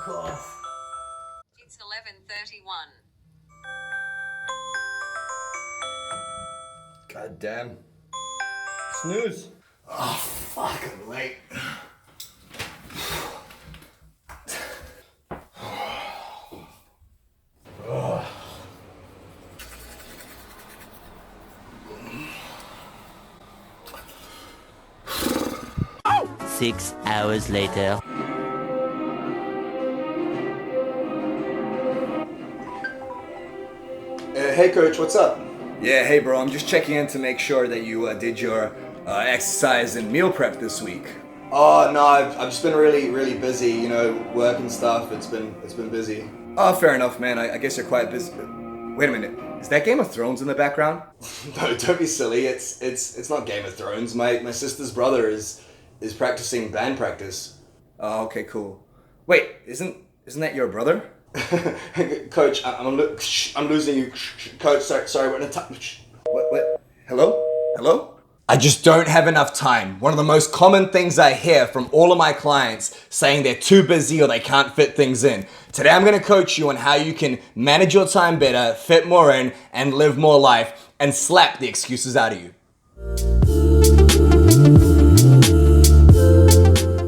Fuck off. It's 11:31. God damn. Snooze. Oh, fuck, I'm late. Six hours later. Hey coach, what's up? Yeah, hey bro, I'm just checking in to make sure that you did your exercise and meal prep this week. Oh no, I've just been really busy, you know, work and stuff. It's been busy. Oh, fair enough, man. I guess you're quite busy. Wait a minute. Is that Game of Thrones in the background? No, don't be silly. It's not Game of Thrones. My sister's brother is practicing band practice. Oh, okay, cool. Wait, isn't that your brother? Coach, I'm losing you. Coach, sorry, we're in a time. What? Hello? I just don't have enough time. One of the most common things I hear from all of my clients saying they're too busy or they can't fit things in. Today I'm going to coach you on how you can manage your time better, fit more in, and live more life, and slap the excuses out of you.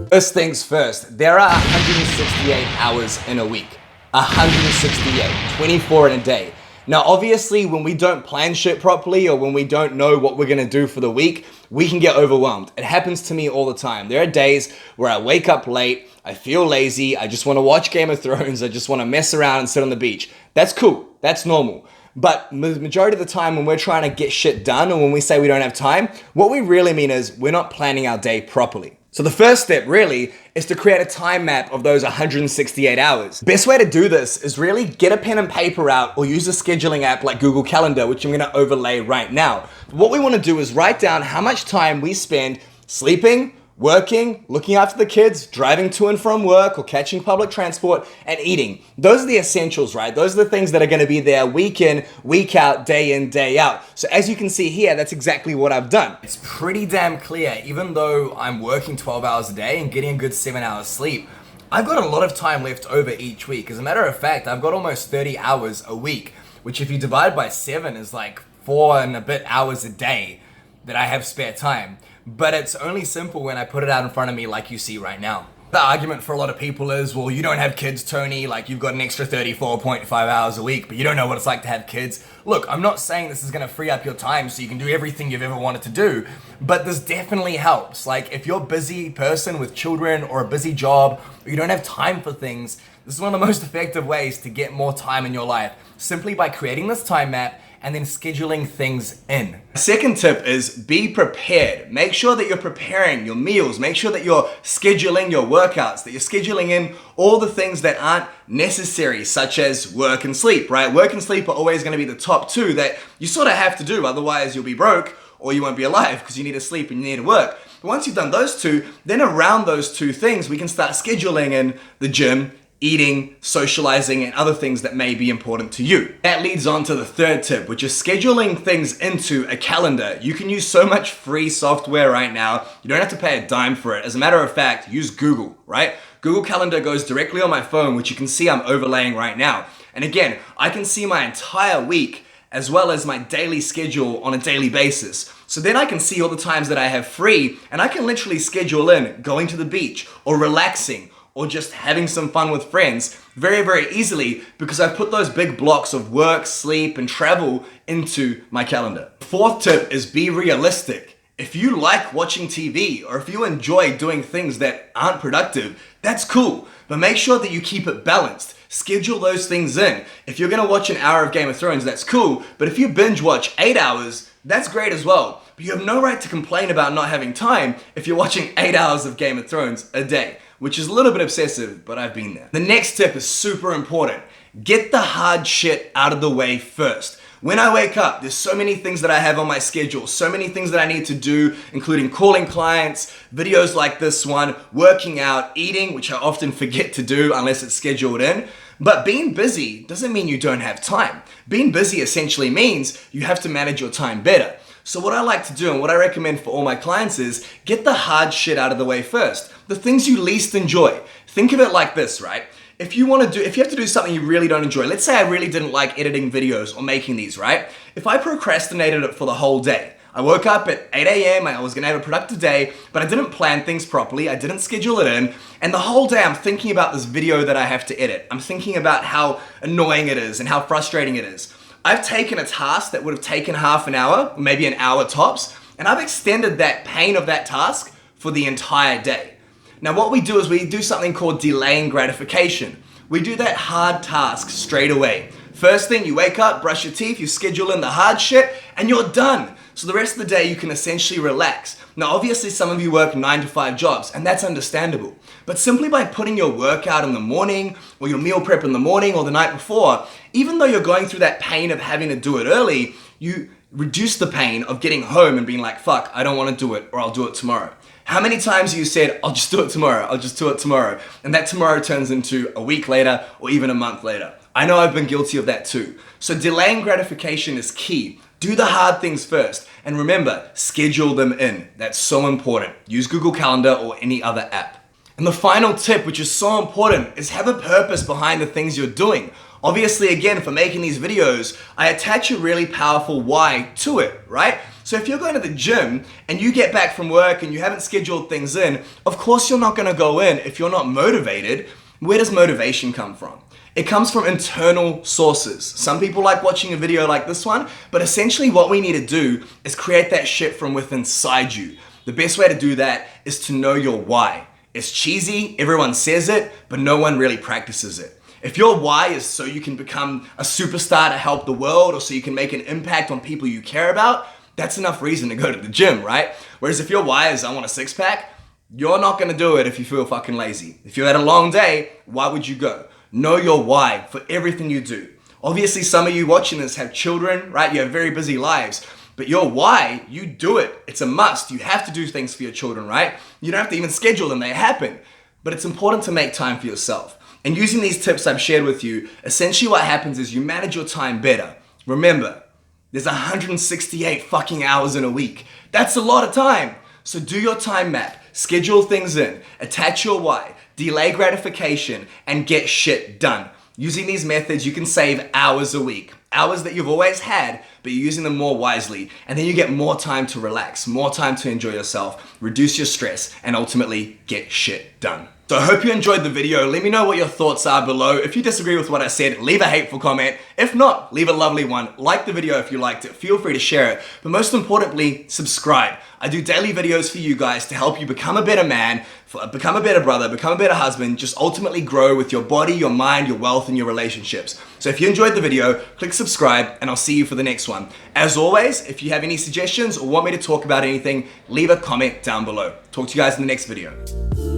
First things first, there are 168 hours in a week. 168, 24 in a day. Now, obviously, when we don't plan shit properly or when we don't know what we're gonna do for the week, we can get overwhelmed. It happens to me all the time. There are days where I wake up late, I feel lazy, I just wanna watch Game of Thrones, I just wanna mess around and sit on the beach. That's cool, that's normal. But the majority of the time when we're trying to get shit done or when we say we don't have time, what we really mean is we're not planning our day properly. So the first step really is to create a time map of those 168 hours. Best way to do this is really get a pen and paper out or use a scheduling app like Google Calendar, which I'm gonna overlay right now. What we wanna do is write down how much time we spend sleeping, working, looking after the kids, driving to and from work or catching public transport, and eating. Those are the essentials, right? Those are the things that are gonna be there week in, week out, day in, day out. So as you can see here, that's exactly what I've done. It's pretty damn clear, even though I'm working 12 hours a day and getting a good 7 hours sleep, I've got a lot of time left over each week. As a matter of fact, I've got almost 30 hours a week, which if you divide by 7 is like 4 and a bit hours a day that I have spare time. But it's only simple when I put it out in front of me like you see right now. The argument for a lot of people is, well, you don't have kids, Tony, like you've got an extra 34.5 hours a week, but you don't know what it's like to have kids. Look, I'm not saying this is gonna free up your time so you can do everything you've ever wanted to do, but this definitely helps. Like if you're a busy person with children or a busy job, or you don't have time for things, this is one of the most effective ways to get more time in your life, simply by creating this time map and then scheduling things in. Second tip is be prepared. Make sure that you're preparing your meals. Make sure that you're scheduling your workouts, that you're scheduling in all the things that aren't necessary, such as work and sleep, right? Work and sleep are always gonna be the top two that you sort of have to do, otherwise you'll be broke or you won't be alive because you need to sleep and you need to work. But once you've done those two, then around those two things, we can start scheduling in the gym, eating, socializing, and other things that may be important to you. That leads on to the third tip, which is scheduling things into a calendar. You can use so much free software right now, you don't have to pay a dime for it. As a matter of fact, use Google, right? Google Calendar goes directly on my phone, which you can see I'm overlaying right now. And again, I can see my entire week as well as my daily schedule on a daily basis. So then I can see all the times that I have free, and I can literally schedule in going to the beach or relaxing or just having some fun with friends very easily because I've put those big blocks of work, sleep, and travel into my calendar. Fourth tip is be realistic. If you like watching TV or if you enjoy doing things that aren't productive, that's cool, but make sure that you keep it balanced. Schedule those things in. If you're gonna watch an hour of Game of Thrones, that's cool, but if you binge watch 8 hours, that's great as well. But you have no right to complain about not having time if you're watching 8 hours of Game of Thrones a day, which is a little bit obsessive, but I've been there. The next tip is super important. Get the hard shit out of the way first. When I wake up, there's so many things that I have on my schedule, so many things that I need to do, including calling clients, videos like this one, working out, eating, which I often forget to do unless it's scheduled in. But being busy doesn't mean you don't have time. Being busy essentially means you have to manage your time better. So what I like to do and what I recommend for all my clients is get the hard shit out of the way first. The things you least enjoy. Think of it like this, right? if you have to do something you really don't enjoy, let's say I really didn't like editing videos or making these, right? If I procrastinated it for the whole day, I woke up at 8 a.m., I was gonna have a productive day, but I didn't plan things properly, I didn't schedule it in, and the whole day I'm thinking about this video that I have to edit. I'm thinking about how annoying it is and how frustrating it is. I've taken a task that would have taken half an hour, maybe an hour tops, and I've extended that pain of that task for the entire day. Now what we do is we do something called delaying gratification. We do that hard task straight away. First thing, you wake up, brush your teeth, you schedule in the hard shit, and you're done. So the rest of the day you can essentially relax. Now obviously some of you work 9 to 5 jobs, and that's understandable. But simply by putting your workout in the morning, or your meal prep in the morning or the night before, even though you're going through that pain of having to do it early, you reduce the pain of getting home and being like, fuck, I don't want to do it, or I'll do it tomorrow. How many times have you said, I'll just do it tomorrow, I'll just do it tomorrow, and that tomorrow turns into a week later or even a month later? I know I've been guilty of that too. So delaying gratification is key. Do the hard things first, and remember, schedule them in. That's so important. Use Google Calendar or any other app. And the final tip, which is so important, is have a purpose behind the things you're doing. Obviously, again, for making these videos, I attach a really powerful why to it, right? So if you're going to the gym and you get back from work and you haven't scheduled things in, of course you're not going to go in if you're not motivated. Where does motivation come from? It comes from internal sources. Some people like watching a video like this one, but essentially what we need to do is create that shit from within inside you. The best way to do that is to know your why. It's cheesy, everyone says it, but no one really practices it. If your why is so you can become a superstar to help the world, or so you can make an impact on people you care about, that's enough reason to go to the gym, right? Whereas if your why is I want a six pack, you're not gonna do it if you feel fucking lazy. If you had a long day, why would you go? Know your why for everything you do. Obviously, some of you watching this have children, right? You have very busy lives, but your why, you do it. It's a must. You have to do things for your children, right? You don't have to even schedule them, they happen. But it's important to make time for yourself. And using these tips I've shared with you, essentially what happens is you manage your time better. Remember, there's 168 fucking hours in a week. That's a lot of time. So do your time map, schedule things in, attach your why, delay gratification, and get shit done. Using these methods, you can save hours a week. Hours that you've always had, but you're using them more wisely. And then you get more time to relax, more time to enjoy yourself, reduce your stress, and ultimately get shit done. So I hope you enjoyed the video. Let me know what your thoughts are below. If you disagree with what I said, leave a hateful comment. If not, leave a lovely one. Like the video if you liked it. Feel free to share it. But most importantly, subscribe. I do daily videos for you guys to help you become a better man, become a better brother, become a better husband, just ultimately grow with your body, your mind, your wealth, and your relationships. So if you enjoyed the video, click subscribe, and I'll see you for the next one. As always, if you have any suggestions or want me to talk about anything, leave a comment down below. Talk to you guys in the next video.